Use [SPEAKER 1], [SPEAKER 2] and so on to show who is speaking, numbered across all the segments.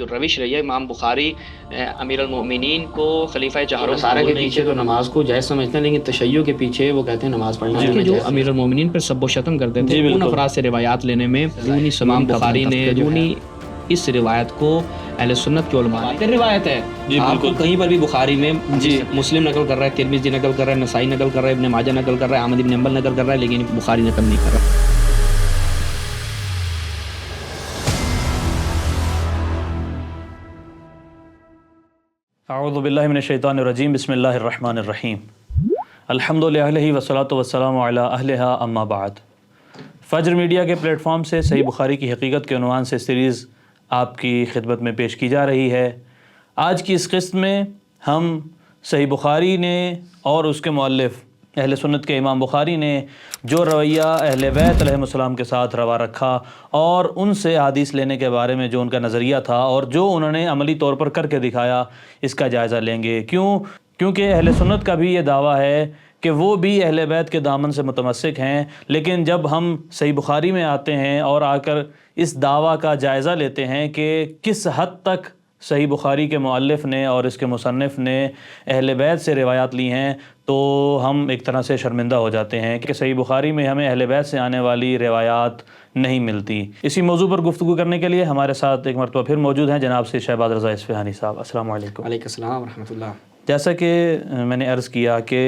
[SPEAKER 1] جو روش رہی ہے امام بخاری امیر المؤمنین کو خلیفہ چہاروں نصارہ کے پیچھے تو نماز کو جائز سمجھتے ہیں، لیکن تشیع کے پیچھے وہ کہتے ہیں نماز پڑھنا کہ جو امیر المؤمنین پر سب و شتم کرتے تھے ان افراد سے روایات لینے میں امام بخاری نے اس روایت کو اہل سنت کے علماء روایت ہے آپ کو کہیں پر بھی بخاری میں مسلم نقل کر رہا ہے، ترمذی نقل کر رہا ہے، نسائی نقل کر رہا ہے، ابن ماجہ نقل کر رہا ہے، احمد بن حنبل نقل کر رہا ہے، لیکن بخاری نقل نہیں کر رہا۔
[SPEAKER 2] اعوذ باللہ من الشیطان الرجیم، بسم اللہ الرحمن الرحیم، الحمد للہ والصلاۃ والسلام علی اہلہا اما بعد۔ فجر میڈیا کے پلیٹ فارم سے صحیح بخاری کی حقیقت کے عنوان سے سیریز آپ کی خدمت میں پیش کی جا رہی ہے۔ آج کی اس قسط میں ہم صحیح بخاری نے اور اس کے مؤلف اہل سنت کے امام بخاری نے جو رویہ اہل بیت علیہم السلام کے ساتھ روا رکھا اور ان سے حدیث لینے کے بارے میں جو ان کا نظریہ تھا اور جو انہوں نے عملی طور پر کر کے دکھایا، اس کا جائزہ لیں گے۔ کیونکہ اہل سنت کا بھی یہ دعویٰ ہے کہ وہ بھی اہل بیت کے دامن سے متمسک ہیں، لیکن جب ہم صحیح بخاری میں آتے ہیں اور آ کر اس دعویٰ کا جائزہ لیتے ہیں کہ کس حد تک صحیح بخاری کے مؤلف نے اور اس کے مصنف نے اہل بیت سے روایات لی ہیں، تو ہم ایک طرح سے شرمندہ ہو جاتے ہیں کہ صحیح بخاری میں ہمیں اہل بیت سے آنے والی روایات نہیں ملتی۔ اسی موضوع پر گفتگو کرنے کے لیے ہمارے ساتھ ایک مرتبہ پھر موجود ہیں جناب سے شہباز رضا اصفہانی صاحب۔ السلام علیکم۔
[SPEAKER 1] وعلیکم السلام ورحمۃ اللہ۔
[SPEAKER 2] جیسا کہ میں نے عرض کیا کہ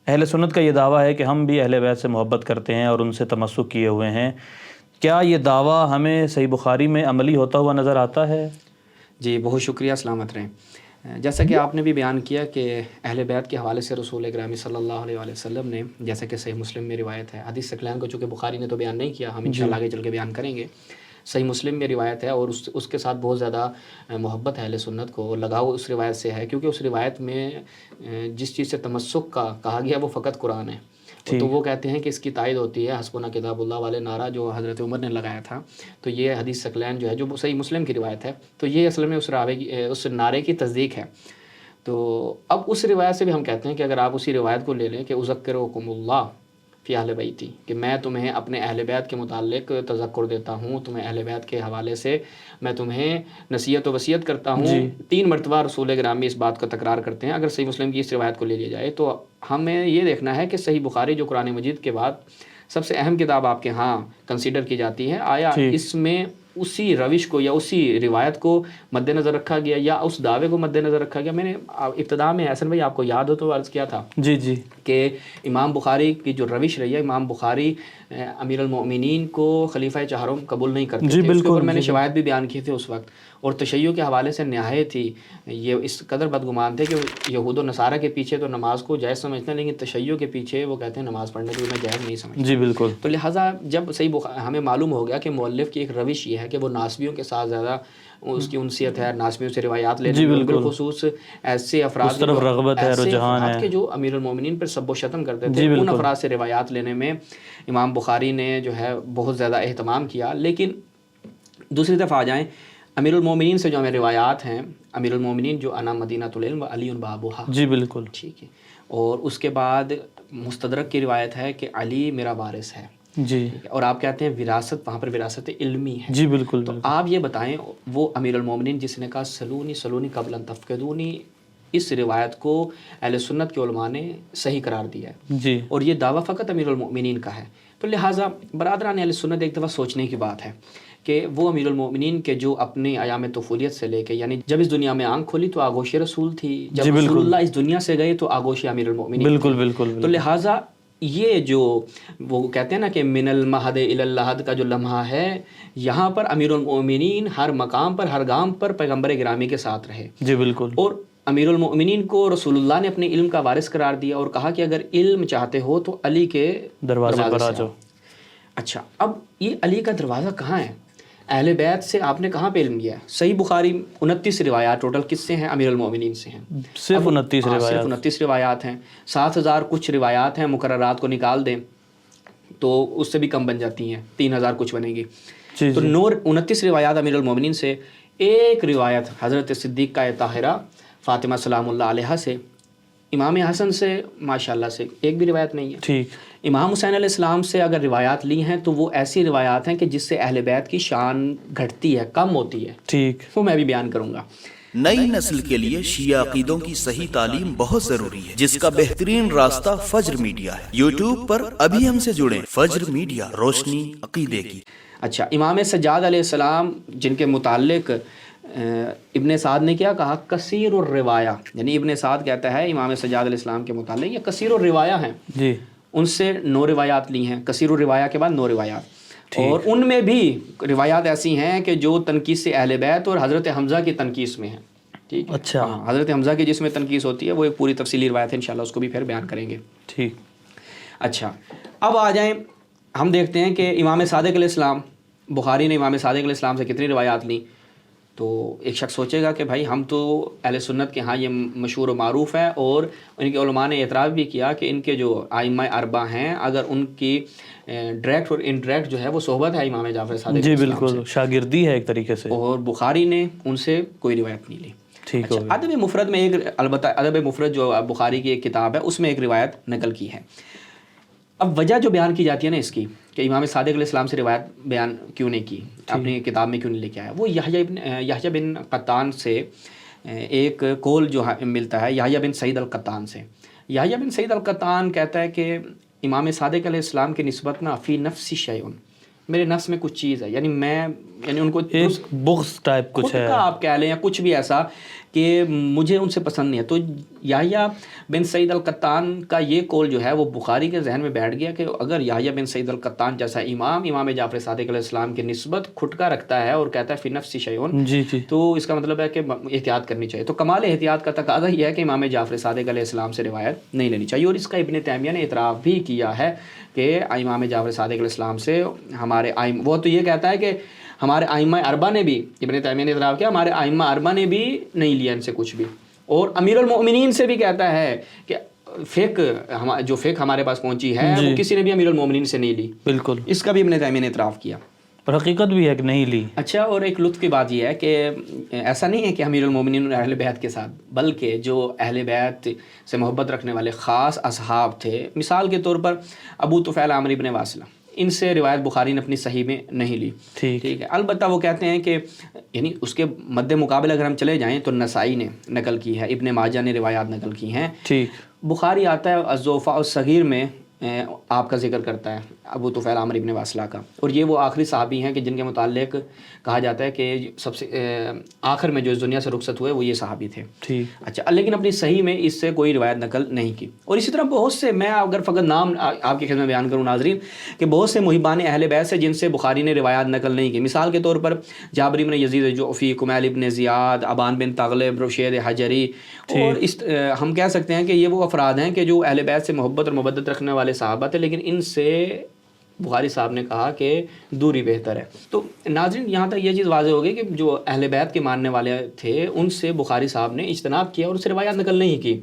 [SPEAKER 2] اہل سنت کا یہ دعویٰ ہے کہ ہم بھی اہل بیت سے محبت کرتے ہیں اور ان سے تمسک کیے ہوئے ہیں، کیا یہ دعویٰ ہمیں صحیح بخاری میں عملی ہوتا ہوا نظر آتا ہے؟
[SPEAKER 1] جی بہت شکریہ، سلامت رہیں۔ جیسا کہ آپ نے بھی بیان کیا کہ اہل بیت کے حوالے سے رسول اکرم صلی اللہ علیہ وآلہ وسلم نے، جیسا کہ صحیح مسلم میں روایت ہے، حدیث ثقلین کو چونکہ بخاری نے تو بیان نہیں کیا، ہم انشاءاللہ آگے چل کے بیان کریں گے، صحیح مسلم میں روایت ہے اور اس کے ساتھ بہت زیادہ محبت ہے اہل سنت کو، لگاؤ اس روایت سے ہے، کیونکہ اس روایت میں جس چیز سے تمسک کا کہا گیا وہ فقط قرآن ہے، تو وہ کہتے ہیں کہ اس کی تائید ہوتی ہے حسبنا کتاب اللہ والے نعرہ جو حضرت عمر نے لگایا تھا، تو یہ حدیث ثقلین جو ہے جو صحیح مسلم کی روایت ہے، تو یہ اصل میں اس نعرے کی تصدیق ہے۔ تو اب اس روایت سے بھی ہم کہتے ہیں کہ اگر آپ اسی روایت کو لے لیں کہ اذکرکم اللہ فی اہل بیتی، کہ میں تمہیں اپنے اہل بیت کے متعلق تذکر دیتا ہوں، تمہیں اہل بیت کے حوالے سے میں تمہیں نصیحت و وصیت کرتا ہوں، 3 مرتبہ رسول گرامی اس بات کا تکرار کرتے ہیں۔ اگر صحیح مسلم کی اس روایت کو لے لیا جائے تو ہمیں یہ دیکھنا ہے کہ صحیح بخاری جو قرآن مجید کے بعد سب سے اہم کتاب آپ کے ہاں کنسیڈر کی جاتی ہے، آیا اس میں اسی روش کو یا اسی روایت کو مد نظر رکھا گیا یا اس دعوے کو مد نظر رکھا گیا؟ میں نے ابتدا میں حسن بھائی آپ کو یاد ہو تو عرض کیا تھا کہ امام بخاری کی جو روش رہی ہے، امام بخاری امیر المؤمنین کو خلیفہ چہاروں قبول نہیں کرتے تھے، اس کے اوپر میں نے شواہد بھی بیان کیے تھے اس وقت، اور تشیع کے حوالے سے نہایت ہی یہ اس قدر بدگمان تھے کہ یہود و نصارہ کے پیچھے تو نماز کو جائز سمجھتے ہیں، لیکن تشیع کے پیچھے وہ کہتے ہیں نماز پڑھنے کو میں جائز نہیں سمجھتا۔
[SPEAKER 2] جی بالکل۔
[SPEAKER 1] تو لہٰذا جب ہمیں معلوم ہو گیا کہ مؤلف کی ایک روش یہ ہے کہ وہ ناسبیوں کے ساتھ زیادہ اس کی انسیت ہے، ناسبیوں سے روایات لینے میں، بالخصوص ایسے افراد
[SPEAKER 2] طرف رغبت ہے، رجحان ہے
[SPEAKER 1] کہ جو امیر المؤمنین پر سب و شتم کرتے تھے، ان افراد سے روایات لینے میں امام بخاری نے جو ہے بہت زیادہ اہتمام کیا۔ لیکن دوسری طرف آ جائیں، امیر المومنین سے جو ہمیں روایات ہیں، امیر المومنین جو انا مدینۃ العلم و علی بابوہا،
[SPEAKER 2] جی بالکل ٹھیک
[SPEAKER 1] ہے، اور اس کے بعد مستدرک کی روایت ہے کہ علی میرا وارث ہے،
[SPEAKER 2] جی، اور
[SPEAKER 1] آپ کہتے ہیں وراثت، وہاں پر وراثت علمی ہے،
[SPEAKER 2] جی بالکل۔
[SPEAKER 1] تو آپ یہ بتائیں، وہ امیر المومنین جس نے کہا سلونی سلونی قبل ان تفقدونی، اس روایت کو اہل سنت کے علماء نے صحیح قرار دیا ہے، جی، اور یہ دعویٰ فقط امیر المؤمنین کا ہے۔ تو لہٰذا برادران اہل سنت ایک دفعہ سوچنے کی بات ہے کہ وہ امیر المؤمنین کے جو اپنے ایام طفولیت سے لے کے، یعنی جب اس دنیا میں آنکھ کھولی تو آغوش رسول تھی، جب رسول اللہ اس دنیا سے گئے تو آغوش امیر المؤمنین، بالکل بالکل۔ تو لہٰذا یہ جو وہ کہتے ہیں نا کہ من المہد الی اللحد کا جو لمحہ ہے، یہاں پر امیر المؤمنین ہر مقام پر، ہر گام پر پیغمبر گرامی کے ساتھ رہے، جی بالکل، اور امیر المؤمنین کو رسول اللہ نے اپنے علم کا وارث قرار دیا اور کہا کہ اگر علم چاہتے ہو تو علی کے دروازے پر آ جاؤ۔ اچھا، اب یہ علی کا دروازہ کہاں ہے؟ اہل بیت سے آپ نے کہاں پہ علم لیا ہے؟ صحیح بخاری 29 روایات ٹوٹل کس سے ہیں؟ امیر المؤمنین سے ہیں،
[SPEAKER 2] صرف 29 روایات،
[SPEAKER 1] صرف 29 روایات ہیں، 7000 کچھ روایات ہیں، مقررات کو نکال دیں تو اس سے بھی کم بن جاتی ہیں، 3000 کچھ بنے گی، تو 29 روایات امیر المؤمنین سے، ایک روایت حضرت صدیقہ طاہرہ فاطمہ سلام اللہ علیہا سے، امام حسن سے ماشاءاللہ سے ایک بھی روایت نہیں ہے.
[SPEAKER 2] ٹھیک.
[SPEAKER 1] امام حسین علیہ السلام سے اگر روایات لی ہیں تو وہ ایسی روایات ہیں کہ جس سے اہل بیت کی شان گھٹتی ہے، کم ہوتی ہے.
[SPEAKER 2] ٹھیک.
[SPEAKER 1] وہ میں بھی بیان کروں گا.
[SPEAKER 3] نئی نسل کے لیے شیعہ عقیدوں کی صحیح تعلیم بہت ضروری ہے، جس کا بہترین راستہ فجر میڈیا ہے. یوٹیوب پر ابھی ہم سے جڑیں. فجر میڈیا، روشنی عقیدے کی.
[SPEAKER 1] اچھا، امام سجاد علیہ السلام جن کے متعلق ابن سعد نے کیا کہا؟ کثیر الروایہ، یعنی ابن سعد کہتا ہے امام سجاد علیہ السلام کے متعلق یہ کثیر الروایہ ہیں.
[SPEAKER 2] جی.
[SPEAKER 1] ان سے 9 روایات لی ہیں، کثیر الروایہ کے بعد 9 روایات، اور ان میں بھی روایات ایسی ہیں کہ جو تنقیص اہل بیت اور حضرت حمزہ کی تنقیص میں ہیں. ٹھیک ہے.
[SPEAKER 2] اچھا.
[SPEAKER 1] حضرت حمزہ کی جس میں تنقیص ہوتی ہے وہ ایک پوری تفصیلی روایت ہے، انشاءاللہ اس کو بھی پھر بیان کریں گے.
[SPEAKER 2] ٹھیک.
[SPEAKER 1] اچھا، اب آ جائیں، ہم دیکھتے ہیں کہ امام صادق علیہ السلام، بخاری نے امام صادق علیہ السلام سے کتنی روایات لیں. تو ایک شخص سوچے گا کہ بھائی ہم تو اہل سنت کے ہاں یہ مشہور و معروف ہے، اور ان کے علماء نے اعتراف بھی کیا کہ ان کے جو ائمہ اربعہ ہیں اگر ان کی ڈائریکٹ اور انڈائریکٹ جو ہے وہ صحبت ہے امام جعفر صادق.
[SPEAKER 2] جی بالکل، شاگردی ہے ایک طریقے سے.
[SPEAKER 1] اور بخاری نے ان سے کوئی روایت نہیں لی.
[SPEAKER 2] ٹھیک.
[SPEAKER 1] اچھا، ادب مفرد میں ایک، البتہ ادب مفرد جو بخاری کی ایک کتاب ہے اس میں ایک روایت نقل کی ہے. اب وجہ جو بیان کی جاتی ہے نا اس کی کہ امام صادق علیہ السلام سے روایت بیان کیوں نہیں کی، اپنی کتاب میں کیوں نہیں لے کے آیا، وہ یحییٰ بن قطان سے ایک قول جو ملتا ہے یحییٰ بن سعید القطان سے. یحییٰ بن سعید القطان کہتا ہے کہ امام صادق علیہ السلام کی نسبت نا فی نفسی شیء، میرے نفس میں کچھ چیز ہے، یعنی ان کو
[SPEAKER 2] ایک بغض ٹائپ کچھ ہے،
[SPEAKER 1] آپ کہہ لیں، یا کچھ بھی ایسا کہ مجھے ان سے پسند نہیں ہے. تو یحییٰ بن سعید القطان کا یہ قول جو ہے وہ بخاری کے ذہن میں بیٹھ گیا کہ اگر یحییٰ بن سعید القطان جیسا امام جعفر صادق علیہ السلام کی نسبت کھٹکا رکھتا ہے اور کہتا ہے فی نفسی شیء،
[SPEAKER 2] جی جی،
[SPEAKER 1] تو اس کا مطلب ہے کہ احتیاط کرنی چاہیے. تو کمال احتیاط کا تقاضا یہ ہے کہ امام جعفر صادق علیہ السلام سے روایت نہیں لینی چاہیے. اور اس کا ابن تیمیہ نے اعتراف بھی کیا ہے کہ امام جعفر صادق علیہ السلام سے ہمارے وہ تو یہ کہتا ہے کہ ہمارے ائمہ اربعہ نے بھی، ابن تیمیہ نے اعتراف کیا، ہمارے ائمہ اربعہ نے بھی نہیں لیا ان سے کچھ بھی. اور امیر المؤمنین سے بھی کہتا ہے کہ جو فقہ ہمارے پاس پہنچی ہے وہ کسی نے بھی امیر المؤمنین سے نہیں لی.
[SPEAKER 2] بالکل،
[SPEAKER 1] اس کا بھی ابن تیمیہ نے اعتراف کیا.
[SPEAKER 2] اور حقیقت بھی ہے کہ نہیں لی.
[SPEAKER 1] اچھا، اور ایک لطف کی بات یہ ہے کہ ایسا نہیں ہے کہ امیر المومنین اور اہل بیت کے ساتھ، بلکہ جو اہل بیت سے محبت رکھنے والے خاص اصحاب تھے، مثال کے طور پر ابو طفیل عامر ابن واصلہ، ان سے روایت بخاری نے اپنی صحیح میں نہیں لی. ٹھیک ہے. البتہ وہ کہتے ہیں کہ یعنی اس کے مد مقابل اگر ہم چلے جائیں تو نسائی نے نقل کی ہے، ابن ماجہ نے روایات نقل کی ہیں.
[SPEAKER 2] ٹھیک.
[SPEAKER 1] بخاری آتا ہے الضعفاء الصغیر میں آپ کا ذکر کرتا ہے ابو طفیل عامر ابن واصلہ کا، اور یہ وہ آخری صحابی ہیں کہ جن کے متعلق کہا جاتا ہے کہ سب سے آخر میں جو اس دنیا سے رخصت ہوئے وہ یہ صحابی تھے.
[SPEAKER 2] ٹھیک.
[SPEAKER 1] اچھا، لیکن اپنی صحیح میں اس سے کوئی روایت نقل نہیں کی. اور اسی طرح بہت سے، میں اگر فقط نام آپ کی خدمت میں بیان کروں ناظرین، کہ بہت سے محبان اہل بیت سے جن سے بخاری نے روایات نقل نہیں کی. مثال کے طور پر جابر بن یزید جعفی، کمیل ابن زیاد، ابان بن تغلب، رشید حجری، اور ہم کہہ سکتے ہیں کہ یہ وہ افراد ہیں کہ جو اہل بیت سے محبت اور مودت رکھنے والے صحابہ تھے، لیکن ان سے بخاری صاحب نے کہا کہ دوری بہتر ہے. تو ناظرین یہاں تک یہ چیز واضح ہو گئی کہ جو اہل بیت کے ماننے والے تھے ان سے بخاری صاحب نے اجتناب کیا اور اس سے روایات نقل نہیں کی.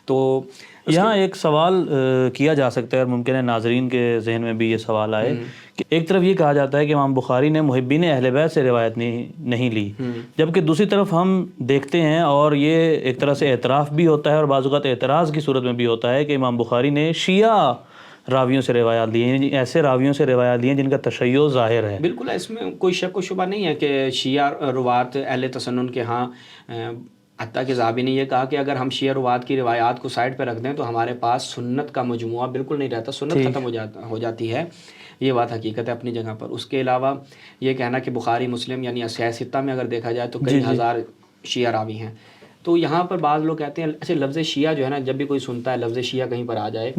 [SPEAKER 1] تو
[SPEAKER 2] یہاں ایک سوال کیا جا سکتا ہے، اور ممکن ہے ناظرین کے ذہن میں بھی یہ سوال آئے کہ ایک طرف یہ کہا جاتا ہے کہ امام بخاری نے محبین اہل بیت سے روایت نہیں لی، جبکہ دوسری طرف ہم دیکھتے ہیں اور یہ ایک طرح سے اعتراف بھی ہوتا ہے اور بعض اوقات اعتراض کی صورت میں بھی ہوتا ہے کہ امام بخاری نے شیعہ راویوں سے روایات لی ہیں، ایسے راویوں سے روایات لی ہیں جن کا تشیع ظاہر ہے.
[SPEAKER 1] بالکل، اس میں کوئی شک و شبہ نہیں ہے کہ شیعہ روات اہل تسنن کے ہاں، حتیٰ کہ ذہبی نے یہ کہا کہ اگر ہم شیعہ روات کی روایات کو سائڈ پہ رکھ دیں تو ہمارے پاس سنت کا مجموعہ بالکل نہیں رہتا، سنت ختم ہو جاتی ہے. یہ بات حقیقت ہے اپنی جگہ پر. اس کے علاوہ یہ کہنا کہ بخاری مسلم یعنی اصحاح ستہ میں اگر دیکھا جائے تو کئی ہزار شیعہ راوی ہیں. تو یہاں پر بعض لوگ کہتے ہیں اچھا لفظ شیعہ جو ہے نا، جب بھی کوئی سنتا ہے لفظ شیعہ کہیں پر آ جائے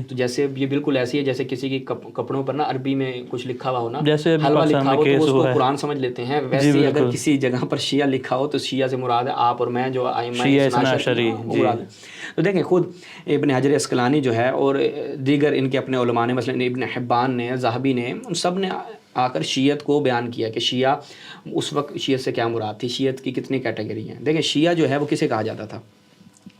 [SPEAKER 1] تو جیسے یہ بالکل ایسی ہے جیسے کسی کی کپڑوں پر نا عربی میں کچھ لکھا ہوا ہو نا،
[SPEAKER 2] جیسے
[SPEAKER 1] حلوہ لکھا ہو تو اس کو قرآن سمجھ لیتے ہیں. ویسے ہی اگر کسی جگہ پر شیعہ لکھا ہو تو شیعہ سے مراد ہے آپ اور میں جو ائمہ اثنا عشری مراد ہے. تو دیکھیں خود ابن حجر عسقلانی جو ہے اور دیگر ان کے اپنے علماء نے، مثلا ابن حبان نے، ذہبی نے، ان سب نے آ کر شیعت کو بیان کیا کہ شیعہ اس وقت شیعت سے کیا مراد تھی، شیعت کی کتنی کیٹیگری ہیں. دیکھیں شیعہ جو ہے وہ کسے کہا جاتا تھا؟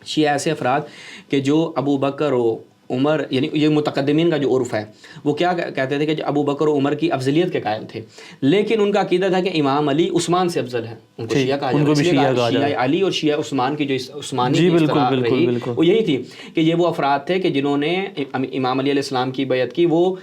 [SPEAKER 1] شیعہ ایسے افراد کہ جو ابو بکر و عمر یعنی یہ متقدمین کا جو عرف ہے وہ کیا کہتے تھے کہ ابو بکر و عمر کی افضلیت کے قائل تھے، لیکن ان کا عقیدہ تھا کہ امام علی عثمان سے افضل ہے، ان کو شیعہ کہا جاتا ہے، شیعہ علی اور شیعہ عثمان کی جو عثمانی کی اصطلاح رہی وہ یہی تھی کہ یہ وہ افراد تھے کہ جنہوں نے امام علی علیہ السلام کی بیعت کی، وہ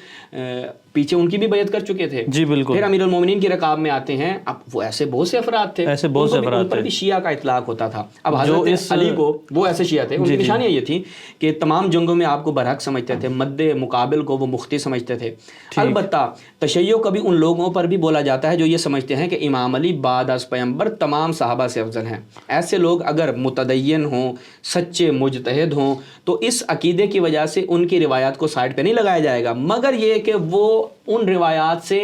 [SPEAKER 1] پیچھے ان کی بھی بیعت کر چکے تھے۔
[SPEAKER 2] جی بالکل۔
[SPEAKER 1] پھر امیر المومنین کی رکاب میں آتے ہیں، اب وہ ایسے بہت سے افراد تھے،
[SPEAKER 2] ایسے بہت سے افراد
[SPEAKER 1] ان پر بھی شیعہ کا اطلاق ہوتا تھا۔ اب حضرت علی کو وہ ایسے شیعہ تھے، ان کی نشانیاں یہ تھی کہ تمام جنگوں میں آپ کو برحق سمجھتے تھے، مد مقابل کو وہ مختی سمجھتے تھے۔ البتہ تشیع کبھی ان لوگوں پر بھی بولا جاتا ہے جو یہ سمجھتے ہیں کہ امام علی بعد از پیغمبر تمام صحابہ سے افضل ہیں۔ ایسے لوگ اگر متدین ہوں، سچے مجتہد ہوں، تو اس عقیدے کی وجہ سے ان کی روایات کو سائڈ پہ نہیں لگایا جائے گا، مگر یہ کہ وہ ان روایات سے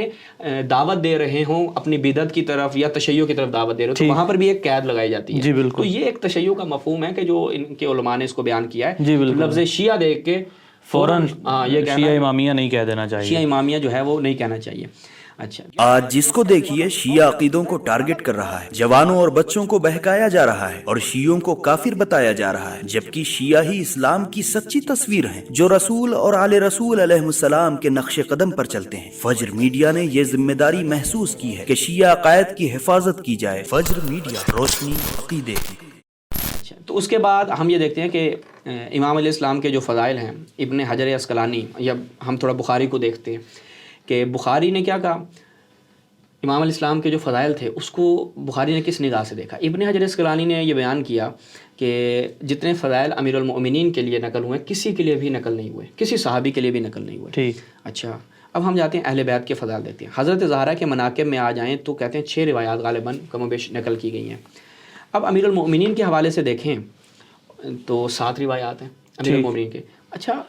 [SPEAKER 1] دعوت دے رہے ہوں اپنی بدعت کی طرف یا تشیع کی طرف دعوت دے رہے ہوں، تو وہاں پر بھی ایک قید لگائی جاتی ہے۔
[SPEAKER 2] جی بالکل۔
[SPEAKER 1] تو یہ ایک تشیع کا مفہوم ہے کہ جو ان کے علماء نے اس کو بیان کیا ہے۔
[SPEAKER 2] جی بالکل۔
[SPEAKER 1] لفظ شیعہ دیکھ کے
[SPEAKER 2] فوراً
[SPEAKER 1] یہ
[SPEAKER 2] شیعہ امامیہ نہیں کہہ دینا چاہیے،
[SPEAKER 1] شیعہ امامیہ جو ہے وہ نہیں کہنا چاہیے۔ اچھا،
[SPEAKER 3] آج جس کو دیکھیے شیعہ عقیدوں کو ٹارگٹ کر رہا ہے، جوانوں اور بچوں کو بہکایا جا رہا ہے اور شیعوں کو کافر بتایا جا رہا ہے، جبکہ شیعہ ہی اسلام کی سچی تصویر ہیں جو رسول اور آل رسول علیہ السلام کے نقش قدم پر چلتے ہیں۔ فجر میڈیا نے یہ ذمہ داری محسوس کی ہے کہ شیعہ عقائد کی حفاظت کی جائے۔ فجر میڈیا، روشنی عقیدے کی۔
[SPEAKER 1] تو اس کے بعد ہم یہ دیکھتے ہیں کہ امام علیہ السلام کے جو فضائل ہیں، ابن حجر عسقلانی، یا ہم تھوڑا بخاری کو دیکھتے ہیں کہ بخاری نے کیا کہا، امام علیہ السلام کے جو فضائل تھے اس کو بخاری نے کس نگاہ سے دیکھا۔ ابن حجر عسقلانی نے یہ بیان کیا کہ جتنے فضائل امیر المؤمنین کے لیے نقل ہوئے کسی کے لیے بھی نقل نہیں ہوئے، کسی صحابی کے لیے بھی نقل نہیں ہوئے۔
[SPEAKER 2] ٹھیک۔
[SPEAKER 1] اچھا، اب ہم جاتے ہیں اہل بیت کے فضائل دیکھتے ہیں۔ حضرت زہرا کے مناقب میں آ جائیں تو کہتے ہیں 6 روایات غالباً کم و بیش نقل کی گئی ہیں۔ اب امیر المؤمنین کے حوالے سے دیکھیں تو 7 روایات ہیں امیر المؤمنین کے۔ اچھا،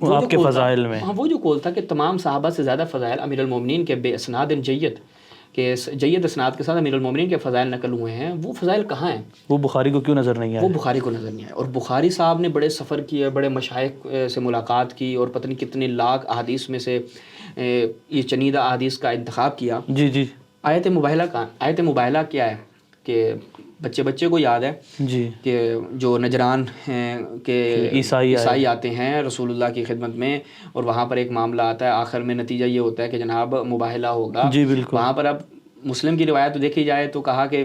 [SPEAKER 2] آپ کے فضائل میں
[SPEAKER 1] وہ جو قول تھا کہ تمام صحابہ سے زیادہ فضائل امیر المؤمنین کے بے اسناد جید، کہ جید اسناد کے ساتھ امیر المؤمنین کے فضائل نقل ہوئے ہیں، وہ فضائل کہاں ہیں؟
[SPEAKER 2] وہ بخاری کو کیوں نظر نہیں آیا؟
[SPEAKER 1] وہ بخاری کو نظر نہیں آیا، اور بخاری صاحب نے بڑے سفر کیے، بڑے مشائخ سے ملاقات کی، اور پتہ نہیں کتنے لاکھ احادیث میں سے یہ چنیدہ احادیث کا انتخاب کیا۔
[SPEAKER 2] جی جی۔
[SPEAKER 1] آیت مباہلہ کیا ہے کہ بچے کو یاد ہے
[SPEAKER 2] جی
[SPEAKER 1] کہ جو نجران ہیں کہ عیسائی آتے ہیں رسول اللہ کی خدمت میں، اور وہاں پر ایک معاملہ آتا ہے، آخر میں نتیجہ یہ ہوتا ہے کہ جناب مباہلہ ہوگا۔
[SPEAKER 2] جی بالکل۔
[SPEAKER 1] وہاں پر اب مسلم کی روایت دیکھی جائے تو کہا کہ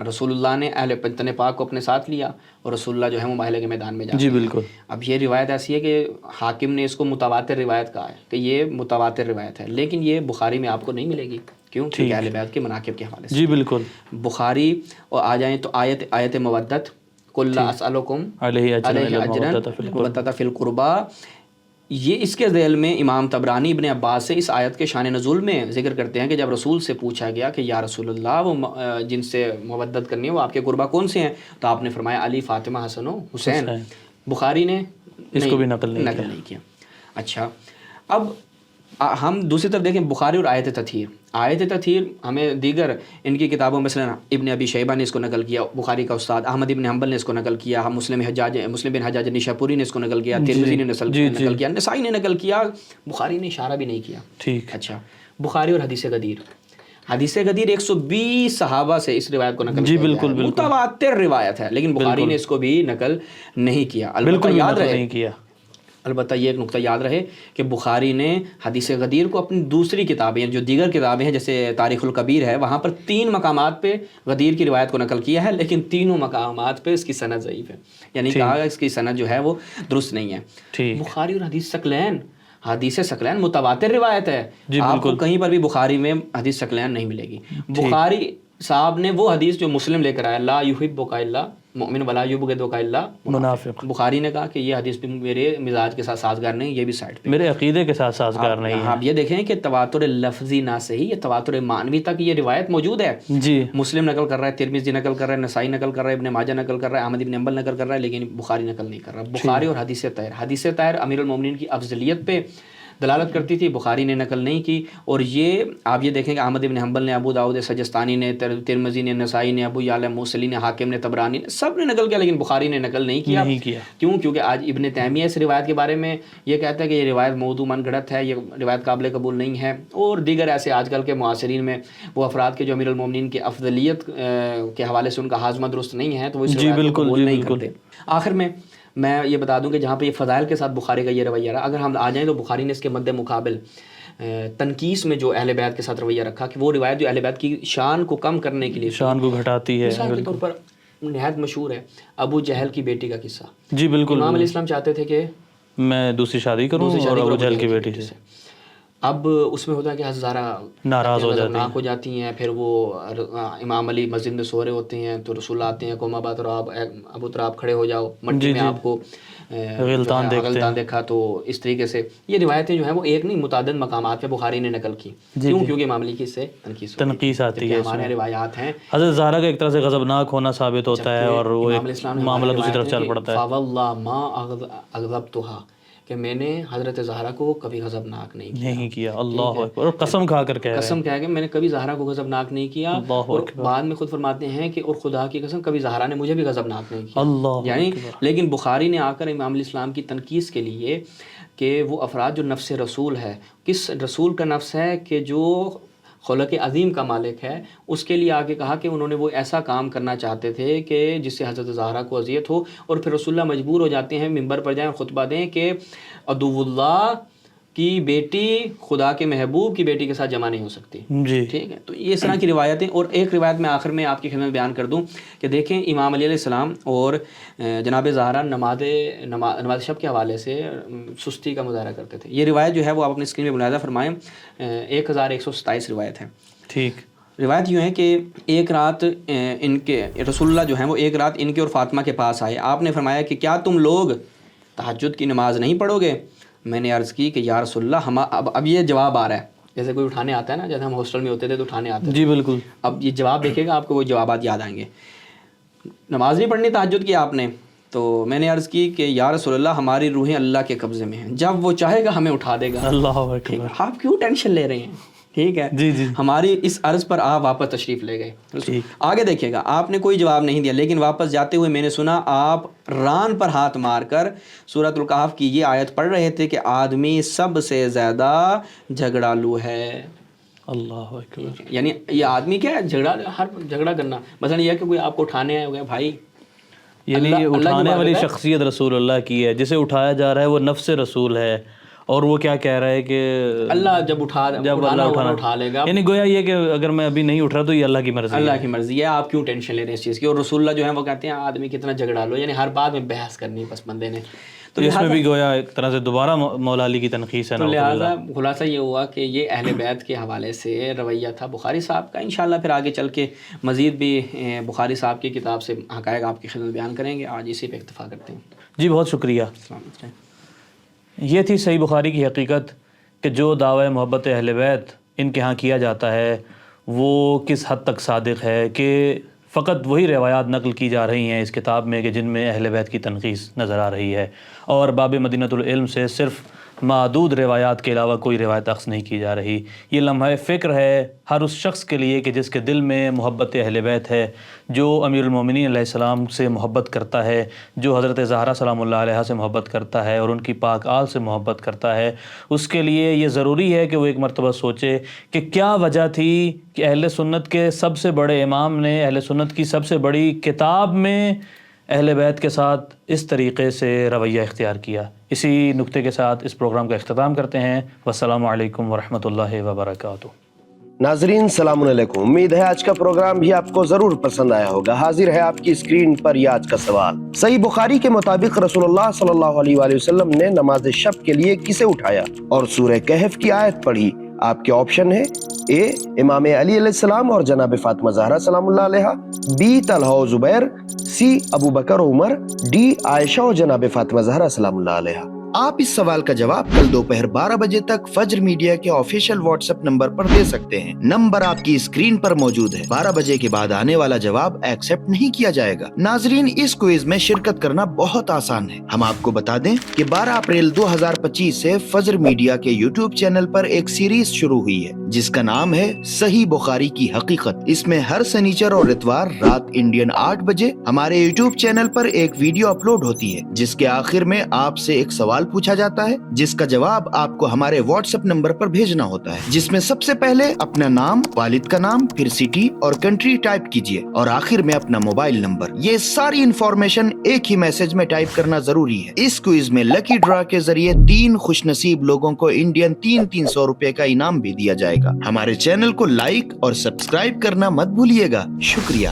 [SPEAKER 1] رسول اللہ نے اہل پنجتن پاک کو اپنے ساتھ لیا اور رسول اللہ جو ہے مباہلے کے میدان میں جاتے
[SPEAKER 2] جی
[SPEAKER 1] ہیں۔
[SPEAKER 2] بالکل۔
[SPEAKER 1] اب یہ روایت ایسی ہے کہ حاکم نے اس کو متواتر روایت کہا ہے کہ یہ متواتر روایت ہے، لیکن یہ بخاری میں آپ کو نہیں ملے گی۔ کیوں؟ کیونکہ اہل بیت کے مناقب کے حوالے سے۔
[SPEAKER 2] جی بالکل۔
[SPEAKER 1] بخاری اور آ جائیں تو آیت مودت، قل لا اسألکم علیہ اجرا مودۃ فی القربى، یہ اس کے ذیل میں امام طبرانی ابن عباس سے اس آیت کے شان نزول میں ذکر کرتے ہیں کہ جب رسول سے پوچھا گیا کہ یا رسول اللہ وہ جن سے مودت کرنی ہے وہ آپ کے قربا کون سے ہیں، تو آپ نے فرمایا علی، فاطمہ، حسن و حسین۔ بخاری نے
[SPEAKER 2] اس کو بھی نقل نہیں
[SPEAKER 1] کیا۔ اچھا، اب ہم دوسری طرف دیکھیں بخاری اور آیت تطہیر ہمیں دیگر ان کی کتابوں میں مثلا ابن ابی شیبہ نے اس کو نقل کیا، بخاری کا استاد احمد ابن حنبل نے اس کو نقل کیا، مسلم بن حجاج نیشاپوری نے اس کو نقل کیا، ترمذی نے نقل کیا، نسائی نے نقل کیا، بخاری نے اشارہ بھی نہیں کیا۔
[SPEAKER 2] ٹھیک۔
[SPEAKER 1] اچھا، بخاری اور حدیث غدیر 120 صحابہ سے اس روایت کو نقل
[SPEAKER 2] جی بالکل،
[SPEAKER 1] متواتر روایت ہے، لیکن بخاری نے اس کو بھی نقل نہیں کیا۔ البتہ یہ ایک نقطہ یاد رہے کہ بخاری نے حدیث غدیر کو اپنی دوسری کتابیں جو دیگر کتابیں ہیں جیسے تاریخ الکبیر ہے، وہاں پر 3 مقامات پہ غدیر کی روایت کو نقل کیا ہے، لیکن تینوں مقامات پہ اس کی سند ضعیف ہے، یعنی کہا اس کی سند جو ہے وہ درست نہیں ہے۔ بخاری اور حدیث ثقلین متواتر روایت ہے، آپ کو کہیں پر بھی بخاری میں حدیث ثقلین نہیں ملے گی۔ بخاری صاحب نے وہ حدیث جو مسلم لے کر آیا، لا یحبک الا مؤمن ولا یبغضک الا منافق، بخاری نے کہا کہ یہ حدیث بھی میرے مزاج کے ساتھ سازگار نہیں، یہ بھی سائڈ پہ، میرے
[SPEAKER 2] عقیدے کے ساتھ سازگار نہیں ہے۔
[SPEAKER 1] آپ یہ دیکھیں کہ تواتر لفظی نہ صحیح، یہ تواتر معنوی تک یہ روایت موجود ہے۔
[SPEAKER 2] جی،
[SPEAKER 1] مسلم نقل کر رہا ہے، ترمذی نقل کر رہا ہے، نسائی نقل کر رہا ہے، ابن ماجہ نقل کر رہا ہے، احمد ابن حنبل نقل کر رہا ہے، لیکن بخاری نقل نہیں کر رہا۔ بخاری اور حدیث طاہر امیر المومنین کی افضلیت پہ دلالت کرتی تھی، بخاری نے نقل نہیں کی۔ اور یہ آپ یہ دیکھیں کہ احمد ابن حنبل نے، ابو داؤد سجستانی نے، ترمذی نے، نسائی نے، ابو یعلا موصلی نے، حاکم نے، طبرانی نے، سب نے نقل کیا، لیکن بخاری نے نقل نہیں کیا۔ کیوں؟ کیونکہ آج ابن تیمیہ اس روایت کے بارے میں یہ کہتا ہے کہ یہ روایت موضوع من گھڑت ہے، یہ روایت قابل قبول نہیں ہے، اور دیگر ایسے آج کل کے معاصرین میں وہ افراد کے جو امیر المومنین کی افضلیت کے حوالے سے ان کا ہاضمہ درست نہیں ہے، تو وہ اس روایت کو قبول نہیں کرتے۔ آخر میں میں یہ بتا دوں کہ جہاں پہ یہ فضائل کے ساتھ بخاری کا یہ رویہ رہا، اگر ہم آ جائیں تو بخاری نے اس کے مد مقابل تنقیس میں جو اہل بیت کے ساتھ رویہ رکھا کہ وہ روایت جو اہل بیت کی شان کو کم کرنے کے لیے،
[SPEAKER 2] شان کو گھٹاتی ہے،
[SPEAKER 1] مثال کے طور پر نہایت مشہور ہے ابو جہل کی بیٹی کا قصہ.
[SPEAKER 2] جی بالکل.
[SPEAKER 1] امام علیہ السلام چاہتے تھے کہ
[SPEAKER 2] میں دوسری شادی کروں اور ابو جہل کی بیٹی سے.
[SPEAKER 1] اب اس میں ہوتا ہے کہ ہزارہ
[SPEAKER 2] ناراض
[SPEAKER 1] ہو جاتی ہیں. پھر وہ امام علی مسجد میں سو رہے ہوتے ہیں تو رسول آتے ہیں، قوم آباد اور ابو تراب کھڑے ہو جاؤ، مٹی میں آپ کو غلطان دیکھا. تو اس طریقے سے یہ روایتیں جو ہیں وہ ایک نہیں متعدد مقامات پہ بخاری نے نقل کی. کیوں؟ کیونکہ امام علی کی اس سے
[SPEAKER 2] تنقیص آتی ہے.
[SPEAKER 1] ہمارے روایات ہیں
[SPEAKER 2] حضرت زہرا کا ایک طرح سے غضبناک ہونا ثابت ہوتا ہے اور وہ معاملہ دوسری طرف چل پڑتا ہے.
[SPEAKER 1] فواللہ ما اغضبتها، کہ میں نے حضرت زہرا کو کبھی غضبناک نہیں کیا.
[SPEAKER 2] اللہ اکبر. اور قسم کھا کر کہہ
[SPEAKER 1] کہ میں نے کبھی زہرا کو غضبناک نہیں کیا. اور بعد میں خود فرماتے ہیں کہ اور خدا کی قسم کبھی زہرا نے مجھے بھی غضبناک نہیں کیا. یعنی لیکن بخاری نے آ کر امام علیہ السلام کی تنقیص کے لیے کہ وہ افراد جو نفس رسول ہے، کس رسول کا نفس ہے کہ جو خلق عظیم کا مالک ہے، اس کے لیے آگے کہا کہ انہوں نے وہ ایسا کام کرنا چاہتے تھے کہ جس سے حضرت زہرا کو اذیت ہو، اور پھر رسول اللہ مجبور ہو جاتے ہیں ممبر پر جائیں خطبہ دیں کہ عدو اللہ کی بیٹی خدا کے محبوب کی بیٹی کے ساتھ جمع نہیں ہو سکتی.
[SPEAKER 2] جی
[SPEAKER 1] ٹھیک ہے. تو یہ اس طرح کی روایتیں. اور ایک روایت میں آخر میں آپ کی خدمت بیان کر دوں کہ دیکھیں امام علیہ السلام اور جناب زہرا نماز شب کے حوالے سے سستی کا مظاہرہ کرتے تھے. یہ روایت جو ہے وہ آپ اپنی اسکرین پہ ملاحظہ فرمائیں، 1127 روایت ہے.
[SPEAKER 2] ٹھیک.
[SPEAKER 1] روایت یوں ہے کہ ایک رات ان کے رسول اللہ جو ہیں وہ ایک رات ان کے اور فاطمہ کے پاس آئے. آپ نے فرمایا کہ کیا تم لوگ تہجد کی نماز نہیں پڑھو گے؟ میں نے عرض کی کہ یا رسول اللہ اب یہ جواب آ رہا ہے، جیسے کوئی اٹھانے آتا ہے نا، جیسے ہم ہاسٹل میں ہوتے تھے تو اٹھانے آتے.
[SPEAKER 2] جی بالکل.
[SPEAKER 1] اب یہ جواب دیکھے گا آپ کو وہ جوابات یاد آئیں گے. نماز نہیں پڑھنی تہجد کی آپ نے؟ تو میں نے عرض کی کہ یا رسول اللہ ہماری روحیں اللہ کے قبضے میں ہیں، جب وہ چاہے گا ہمیں اٹھا دے گا.
[SPEAKER 2] اللہ اکبر.
[SPEAKER 1] آپ کیوں ٹینشن لے رہے ہیں؟ ٹھیک ہے.
[SPEAKER 2] جی جی.
[SPEAKER 1] ہماری اس عرض پر آپ واپس تشریف لے گئے. آگے دیکھیے گا، آپ نے کوئی جواب نہیں دیا، لیکن واپس جاتے ہوئے میں نے سنا آپ ران پر ہاتھ مار کر سورۃ الکہف کی یہ آیت پڑھ رہے تھے کہ آدمی سب سے زیادہ جھگڑالو ہے.
[SPEAKER 2] اللہ اکبر.
[SPEAKER 1] یعنی یہ آدمی کیا ہے؟ جھگڑا کرنا. مثلا یہ کہ کوئی آپ کو اٹھانے آئے ہو گیا بھائی،
[SPEAKER 2] یعنی یہ اٹھانے والی شخصیت رسول اللہ کی ہے، جسے اٹھایا جا رہا ہے وہ نفس رسول ہے، اور وہ کیا کہہ رہا ہے کہ
[SPEAKER 1] اللہ جب اٹھا لے گا.
[SPEAKER 2] یعنی گویا یہ کہ اگر میں ابھی نہیں اٹھ رہا تو یہ اللہ کی مرضی ہے.
[SPEAKER 1] اللہ کی مرضی ہے، آپ کیوں ٹینشن لے رہے ہیں اس چیز کی. اور رسول اللہ جو ہے وہ کہتے ہیں آدمی کتنا جھگڑا لو، یعنی ہر بات میں بحث کرنی بس بندے نے.
[SPEAKER 2] تو اس میں بھی گویا ایک طرح سے دوبارہ مولا علی کی تنقیص ہے.
[SPEAKER 1] تو لہٰذا خلاصہ یہ ہوا کہ یہ اہل بیت کے حوالے سے رویہ تھا بخاری صاحب کا. انشاءاللہ پھر آگے چل کے مزید بھی بخاری صاحب کی کتاب سے حقائق آپ کی خدمت بیان کریں گے. آج اسی پہ اکتفا کرتے ہیں.
[SPEAKER 2] جی بہت شکریہ. یہ تھی صحیح بخاری کی حقیقت کہ جو دعوی محبت اہل بیت ان کے ہاں کیا جاتا ہے وہ کس حد تک صادق ہے، کہ فقط وہی روایات نقل کی جا رہی ہیں اس کتاب میں کہ جن میں اہل بیت کی تنقیص نظر آ رہی ہے، اور باب مدینۃ العلم سے صرف معدود روایات کے علاوہ کوئی روایت اخذ نہیں کی جا رہی. یہ لمحہ فکر ہے ہر اس شخص کے لیے کہ جس کے دل میں محبت اہل بیت ہے، جو امیر المومنین علیہ السلام سے محبت کرتا ہے، جو حضرت زہرا سلام اللہ علیہا سے محبت کرتا ہے اور ان کی پاک آل سے محبت کرتا ہے. اس کے لیے یہ ضروری ہے کہ وہ ایک مرتبہ سوچے کہ کیا وجہ تھی کہ اہل سنت کے سب سے بڑے امام نے اہل سنت کی سب سے بڑی کتاب میں اہل بیت کے ساتھ اس طریقے سے رویہ اختیار کیا. اسی نکتے کے ساتھ اس پروگرام کا اختتام کرتے ہیں. والسلام علیکم ورحمۃ اللہ وبرکاتہ.
[SPEAKER 4] ناظرین السلام علیکم. امید ہے آج کا پروگرام بھی آپ کو ضرور پسند آیا ہوگا. حاضر ہے آپ کی اسکرین پر یہ آج کا سوال. صحیح بخاری کے مطابق رسول اللہ صلی اللہ علیہ وآلہ وسلم نے نماز شب کے لیے کسے اٹھایا اور سورہ کہف کی آیت پڑھی؟ آپ کے آپشن ہے: اے امام علی علیہ السلام اور جناب فاطمہ زہرا سلام اللہ علیہا، بی طلحہ و زبیر، سی ابو بکر و عمر، ڈی عائشہ و جناب فاطمہ زہرا سلام اللہ علیہا. آپ اس سوال کا جواب کل دوپہر 12 بجے تک فجر میڈیا کے آفیشیل واٹس ایپ نمبر پر دے سکتے ہیں. نمبر آپ کی اسکرین پر موجود ہے. 12 بجے کے بعد آنے والا جواب ایکسپٹ نہیں کیا جائے گا. ناظرین اس کوئز میں شرکت کرنا بہت آسان ہے. ہم آپ کو بتا دیں کہ 12 اپریل 2025 سے فجر میڈیا کے یوٹیوب چینل پر ایک سیریز شروع ہوئی ہے جس کا نام ہے صحیح بخاری کی حقیقت. اس میں ہر سنیچر اور اتوار رات انڈین 8 بجے ہمارے یوٹیوب چینل پر ایک ویڈیو اپلوڈ ہوتی ہے جس کے آخر میں آپ سے ایک سوال
[SPEAKER 3] سوال پوچھا جاتا ہے جس کا جواب آپ کو ہمارے واٹس ایپ نمبر پر بھیجنا ہوتا ہے، جس میں سب سے پہلے اپنا نام، والد کا نام، پھر سٹی اور کنٹری ٹائپ کیجئے اور آخر میں اپنا موبائل نمبر۔ یہ ساری انفارمیشن ایک ہی میسج میں ٹائپ کرنا ضروری ہے۔ اس کوئز میں لکی ڈرا کے ذریعے 3 خوش نصیب لوگوں کو انڈین 300 روپے کا انعام بھی دیا جائے گا۔ ہمارے چینل کو لائک اور سبسکرائب کرنا مت بھولیے گا۔ شکریہ۔